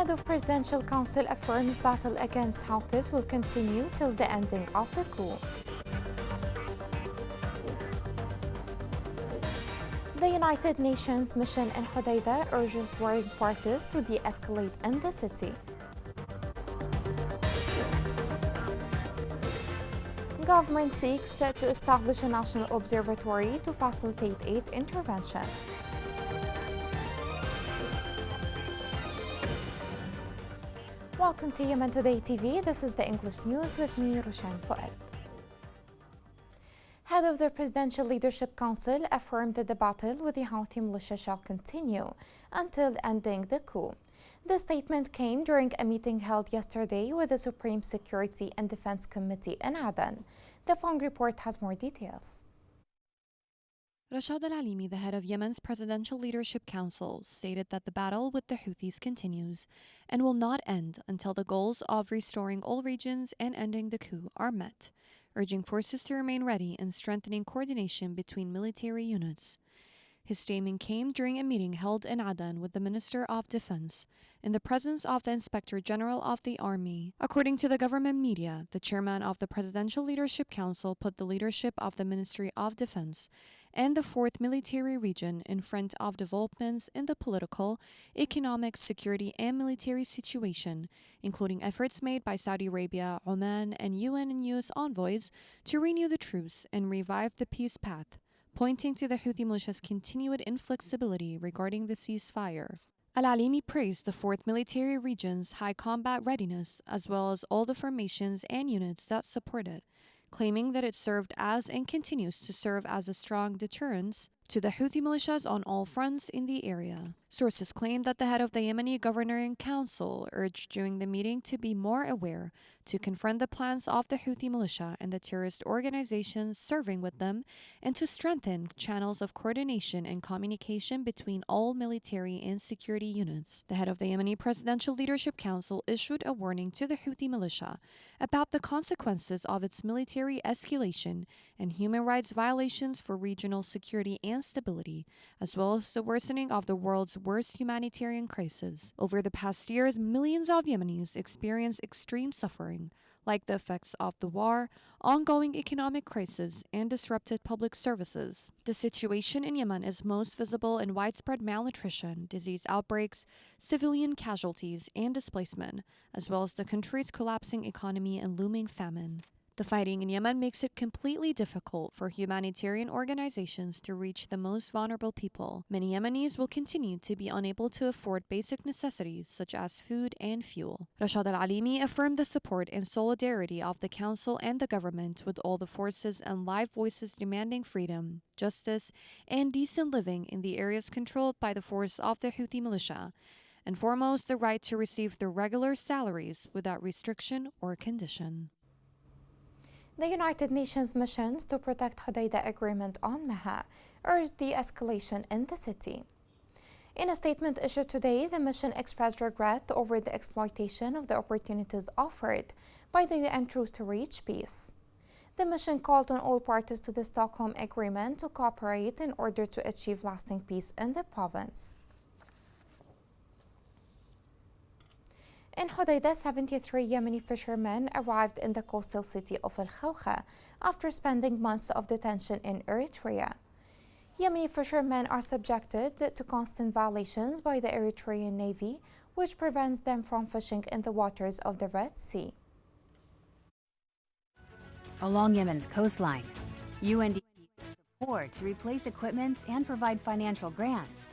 Head of Presidential Council affirms battle against Houthis will continue till the ending of the coup. The United Nations mission in Hodeidah urges warring parties to de-escalate in the city. Government seeks to establish a national observatory to facilitate aid intervention. Welcome to Yemen Today TV. This is the English news with me, Roshan Fuad. Head of the Presidential Leadership Council affirmed that the battle with the Houthi militia shall continue until ending the coup. The statement came during a meeting held yesterday with the Supreme Security and Defense Committee in Aden. The Fong report has more details. Rashad al-Alimi, the head of Yemen's Presidential Leadership Council, stated that the battle with the Houthis continues and will not end until the goals of restoring all regions and ending the coup are met, urging forces to remain ready and strengthening coordination between military units. His statement came during a meeting held in Aden with the Minister of Defense in the presence of the Inspector General of the Army. According to the government media, the chairman of the Presidential Leadership Council put the leadership of the Ministry of Defense and the 4th Military Region in front of developments in the political, economic, security, and military situation, including efforts made by Saudi Arabia, Oman, and UN and US envoys to renew the truce and revive the peace path, pointing to the Houthi militia's continued inflexibility regarding the ceasefire. Al-Alimi praised the 4th Military Region's high combat readiness as well as all the formations and units that support it, claiming that it served as and continues to serve as a strong deterrence to the Houthi militias on all fronts in the area. Sources claim that the head of the Yemeni Governing Council urged during the meeting to be more aware to confront the plans of the Houthi militia and the terrorist organizations serving with them, and to strengthen channels of coordination and communication between all military and security units. The head of the Yemeni Presidential Leadership Council issued a warning to the Houthi militia about the consequences of its military escalation and human rights violations for regional security and stability, as well as the worsening of the world's worst humanitarian crisis. Over the past years, millions of Yemenis experienced extreme suffering, like the effects of the war, ongoing economic crisis, and disrupted public services. The situation in Yemen is most visible in widespread malnutrition, disease outbreaks, civilian casualties, and displacement, as well as the country's collapsing economy and looming famine. The fighting in Yemen makes it completely difficult for humanitarian organizations to reach the most vulnerable people. Many Yemenis will continue to be unable to afford basic necessities such as food and fuel. Rashad al-Alimi affirmed the support and solidarity of the Council and the government with all the forces and live voices demanding freedom, justice, and decent living in the areas controlled by the force of the Houthi militia, and foremost the right to receive their regular salaries without restriction or condition. The United Nations missions to protect Hodeidah Agreement on Meha urged de-escalation in the city. In a statement issued today, the mission expressed regret over the exploitation of the opportunities offered by the UN troops to reach peace. The mission called on all parties to the Stockholm Agreement to cooperate in order to achieve lasting peace in the province. In Hodeidah, 73 Yemeni fishermen arrived in the coastal city of Al-Khawkha after spending months of detention in Eritrea. Yemeni fishermen are subjected to constant violations by the Eritrean Navy, which prevents them from fishing in the waters of the Red Sea. Along Yemen's coastline, UNDP support to replace equipment and provide financial grants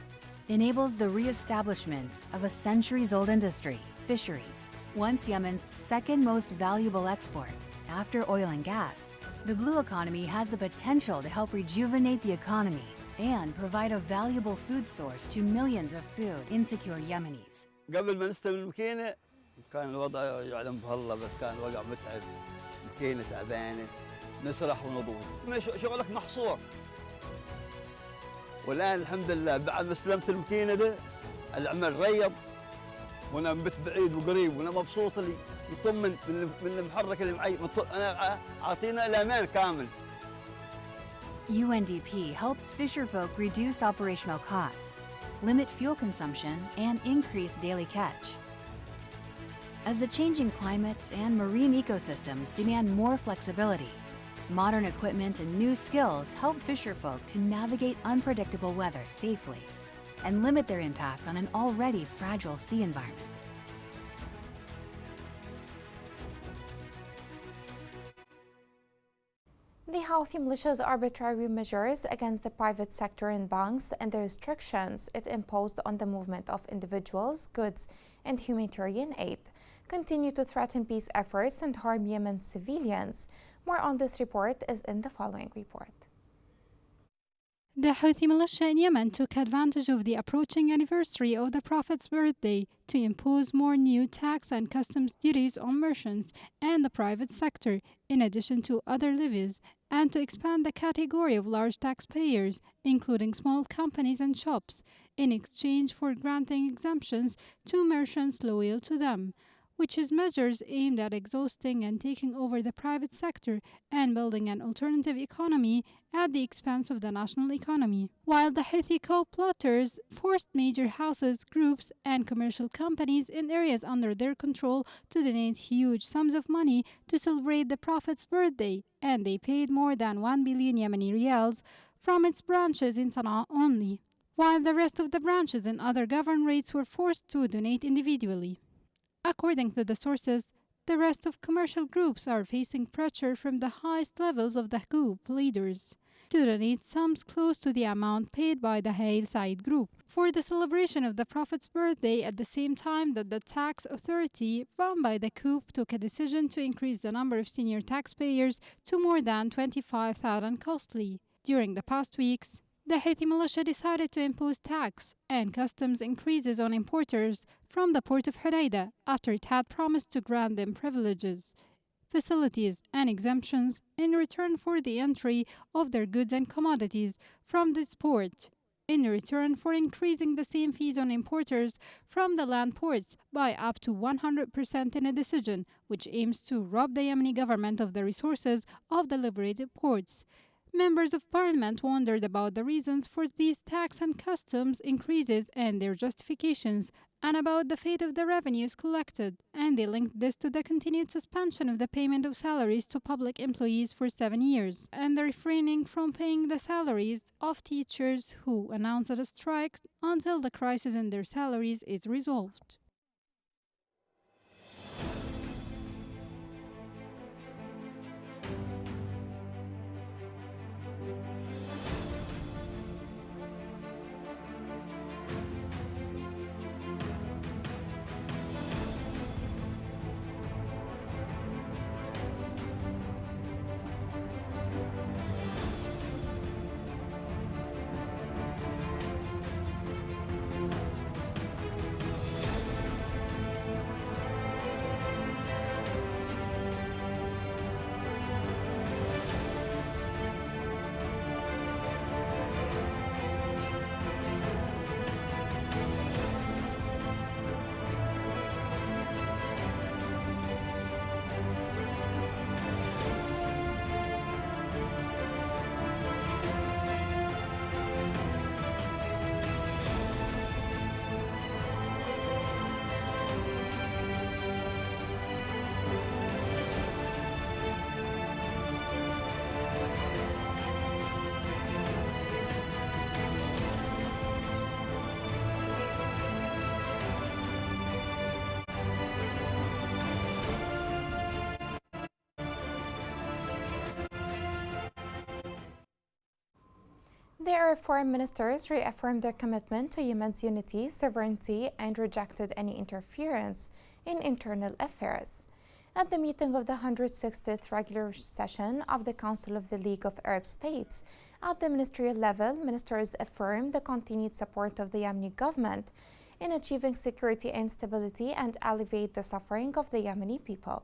enables the re-establishment of a centuries-old industry, fisheries, once Yemen's second most valuable export after oil and gas. The blue economy has the potential to help rejuvenate the economy and provide a valuable food source to millions of food insecure Yemenis. قبل ما نستلم الماكينة كان الوضع يعلم بهالله، بس كان الوضع متعب، الماكينة تعبانة، نسرح ونضوي، شغلك محصور. والآن الحمد لله بعد ما استلمت الماكينة ده العمل ريض، وانا بت بعيد وقريب، وانا مبسوط لي مطمن من المحرك اللي معي، انا اعطينا الامان كامل. UNDP helps fisherfolk reduce operational costs, limit fuel consumption, and increase daily catch. as the changing climate and marine ecosystems demand more flexibility. Modern equipment and new skills help fisherfolk to navigate unpredictable weather safely and limit their impact on an already fragile sea environment. The Houthi militia's arbitrary measures against the private sector and banks and the restrictions it imposed on the movement of individuals, goods, and humanitarian aid continue to threaten peace efforts and harm Yemen's civilians. More on this report is in the following report. The Houthi militia in Yemen took advantage of the approaching anniversary of the Prophet's birthday to impose more new tax and customs duties on merchants and the private sector, in addition to other levies, and to expand the category of large taxpayers, including small companies and shops, in exchange for granting exemptions to merchants loyal to them, which is measures aimed at exhausting and taking over the private sector and building an alternative economy at the expense of the national economy. While the Houthi co-plotters forced major houses, groups, and commercial companies in areas under their control to donate huge sums of money to celebrate the Prophet's birthday, and they paid more than 1 billion Yemeni riyals from its branches in Sana'a only, while the rest of the branches in other governorates were forced to donate individually. According to the sources, the rest of commercial groups are facing pressure from the highest levels of the group leaders to donate sums close to the amount paid by the Hail Said group for the celebration of the Prophet's birthday, at the same time that the tax authority run by the coup took a decision to increase the number of senior taxpayers to more than 25,000 costly. During the past weeks, the Houthi militia decided to impose tax and customs increases on importers from the port of Hodeidah after it had promised to grant them privileges, facilities, and exemptions in return for the entry of their goods and commodities from this port, in return for increasing the same fees on importers from the land ports by up to 100% in a decision which aims to rob the Yemeni government of the resources of the liberated ports. Members of parliament wondered about the reasons for these tax and customs increases and their justifications, and about the fate of the revenues collected, and they linked this to the continued suspension of the payment of salaries to public employees for 7 years, and the refraining from paying the salaries of teachers who announced a strike until the crisis in their salaries is resolved. The Arab foreign ministers reaffirmed their commitment to Yemen's unity, sovereignty, and rejected any interference in internal affairs. At the meeting of the 160th regular session of the Council of the League of Arab States, at the ministerial level, ministers affirmed the continued support of the Yemeni government in achieving security and stability and alleviate the suffering of the Yemeni people.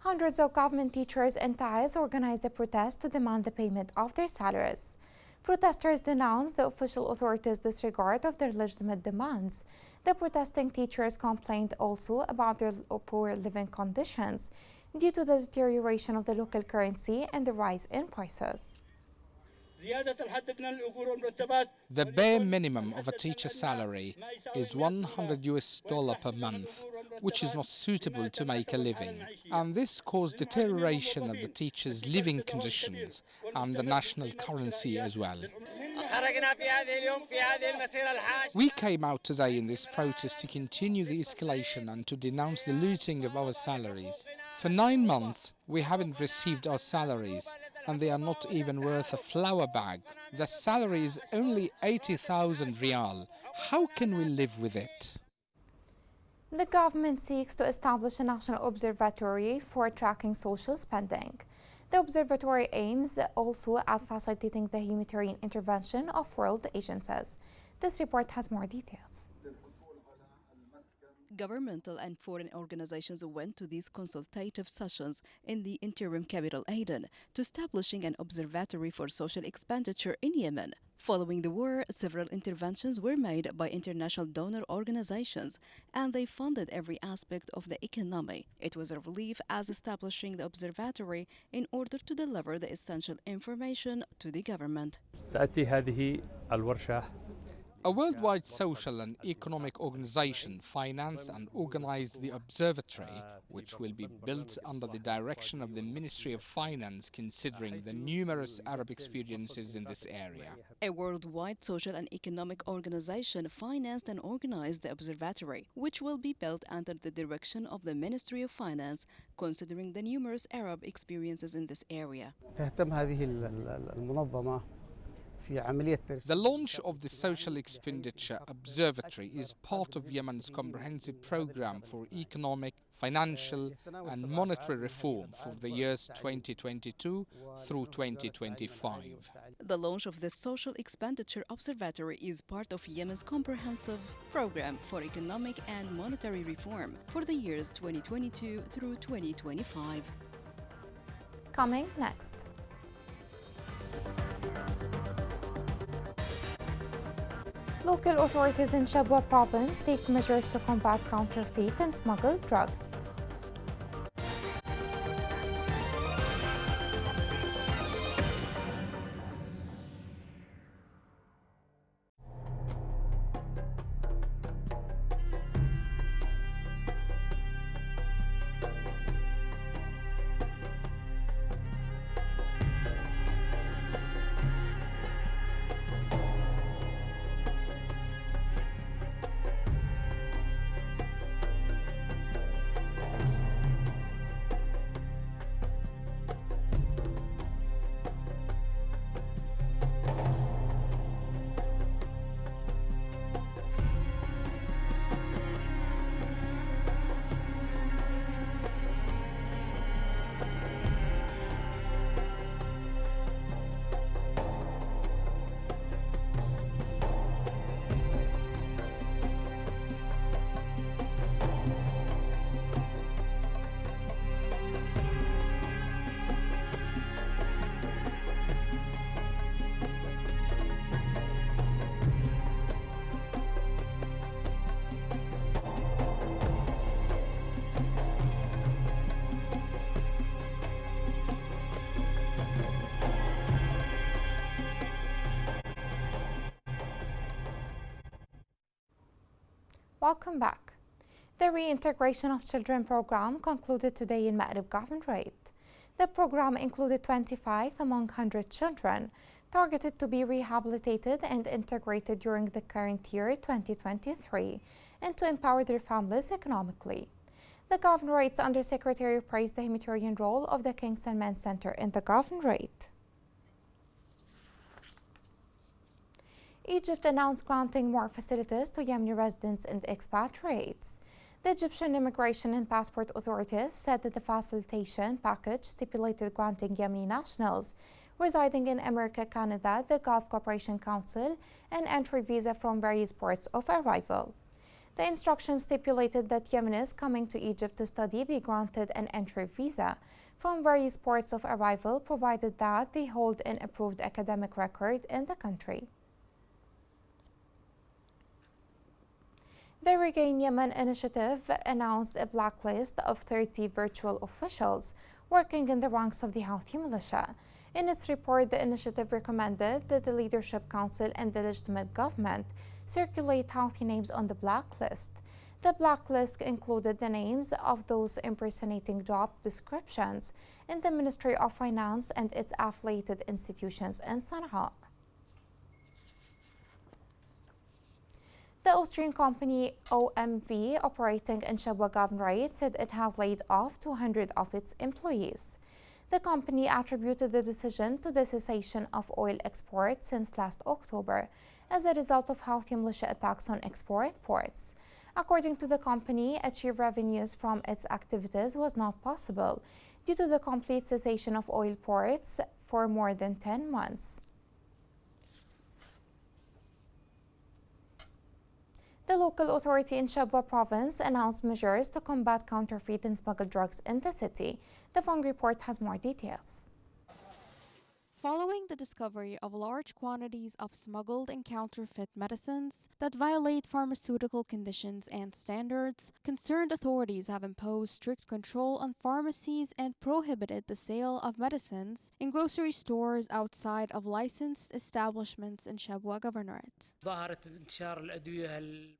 Hundreds of government teachers in Taiz organized a protest to demand the payment of their salaries. Protesters denounced the official authorities' disregard of their legitimate demands. The protesting teachers complained also about their poor living conditions due to the deterioration of the local currency and the rise in prices. The bare minimum of a teacher's salary is $100 per month, which is not suitable to make a living. And this caused deterioration of the teachers' living conditions and the national currency as well. We came out today in this protest to continue the escalation and to denounce the looting of our salaries. For 9 months, we haven't received our salaries, and they are not even worth a flour bag. The salary is only 80,000 riyal. How can we live with it? The government seeks to establish a national observatory for tracking social spending. The observatory aims also at facilitating the humanitarian intervention of world agencies. This report has more details. Governmental and foreign organizations went to these consultative sessions in the interim capital Aden to establishing an observatory for social expenditure in Yemen. Following the war, several interventions were made by international donor organizations, and they funded every aspect of the economy. It was a relief as establishing the observatory in order to deliver the essential information to the government. A worldwide social and economic organization financed and organized the observatory, which will be built under the direction of the Ministry of Finance, considering the numerous Arab experiences in this area. A worldwide social and economic organization financed and organized the observatory, which will be built under the direction of the Ministry of Finance, considering the numerous Arab experiences in this area. The launch of the Social Expenditure Observatory is part of Yemen's comprehensive program for economic, financial and monetary reform for the years 2022 through 2025. The launch of the Social Expenditure Observatory is part of Yemen's comprehensive program for economic and monetary reform for the years 2022 through 2025. Coming next. Local authorities in Shabwa province take measures to combat counterfeit and smuggled drugs. Welcome back. The Reintegration of Children program concluded today in Ma'rib Governorate. The program included 25 among 100 children targeted to be rehabilitated and integrated during the current year 2023 and to empower their families economically. The Governorate's Undersecretary praised the humanitarian role of the King Salman Center in the Governorate. Egypt announced granting more facilities to Yemeni residents and expatriates. The Egyptian Immigration and Passport Authorities said that the facilitation package stipulated granting Yemeni nationals residing in America, Canada, the Gulf Cooperation Council, an entry visa from various ports of arrival. The instructions stipulated that Yemenis coming to Egypt to study be granted an entry visa from various ports of arrival, provided that they hold an approved academic record in the country. The Regain Yemen initiative announced a blacklist of 30 virtual officials working in the ranks of the Houthi militia. In its report, the initiative recommended that the Leadership Council and the legitimate government circulate healthy names on the blacklist. The blacklist included the names of those impersonating job descriptions in the Ministry of Finance and its affiliated institutions in Sana'a. The Austrian company OMV, operating in Shabwa Governorate, said it has laid off 200 of its employees. The company attributed the decision to the cessation of oil exports since last October as a result of Houthi militia attacks on export ports. According to the company, achieve revenues from its activities was not possible due to the complete cessation of oil ports for more than 10 months. The local authority in Shabwa province announced measures to combat counterfeit and smuggled drugs in the city. The Fong report has more details. Following the discovery of large quantities of smuggled and counterfeit medicines that violate pharmaceutical conditions and standards, concerned authorities have imposed strict control on pharmacies and prohibited the sale of medicines in grocery stores outside of licensed establishments in Shabwa Governorate.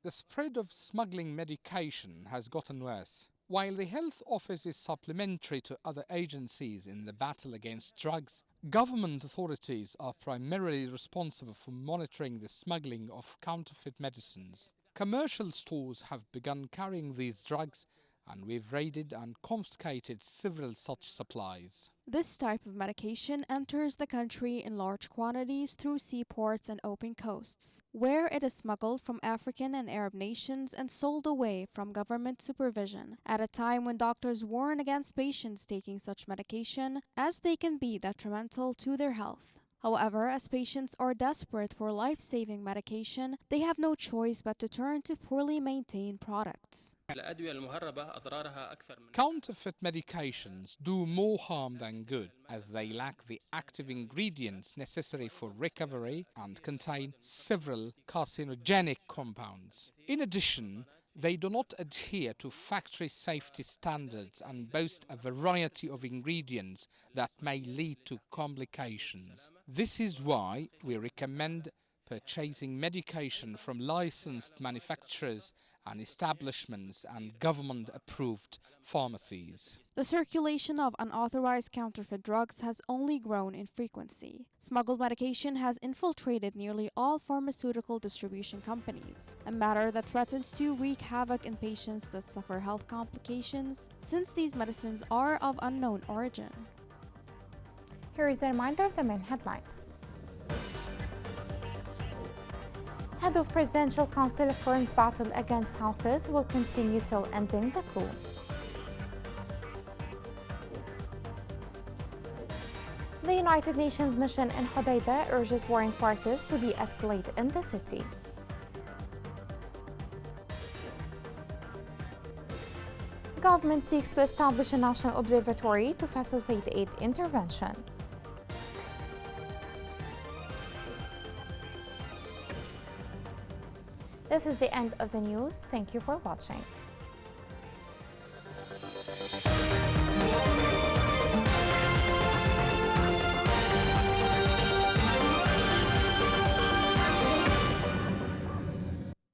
The spread of smuggling medication has gotten worse. While the health office is supplementary to other agencies in the battle against drugs, government authorities are primarily responsible for monitoring the smuggling of counterfeit medicines. Commercial stores have begun carrying these drugs, and we've raided and confiscated several such supplies. This type of medication enters the country in large quantities through seaports and open coasts, where it is smuggled from African and Arab nations and sold away from government supervision, at a time when doctors warn against patients taking such medication, as they can be detrimental to their health. However, as patients are desperate for life-saving medication, they have no choice but to turn to poorly maintained products. Counterfeit medications do more harm than good, as they lack the active ingredients necessary for recovery and contain several carcinogenic compounds. In addition, they do not adhere to factory safety standards and boast a variety of ingredients that may lead to complications. This is why we recommend purchasing medication from licensed manufacturers and establishments and government-approved pharmacies. The circulation of unauthorized counterfeit drugs has only grown in frequency. Smuggled medication has infiltrated nearly all pharmaceutical distribution companies, a matter that threatens to wreak havoc in patients that suffer health complications, since these medicines are of unknown origin. Here is a reminder of the main headlines. Head of Presidential Council affirms battle against Houthis will continue till ending the coup. The United Nations mission in Hodeidah urges warring parties to de-escalate in the city. Government seeks to establish a national observatory to facilitate aid intervention. This is the end of the news. Thank you for watching.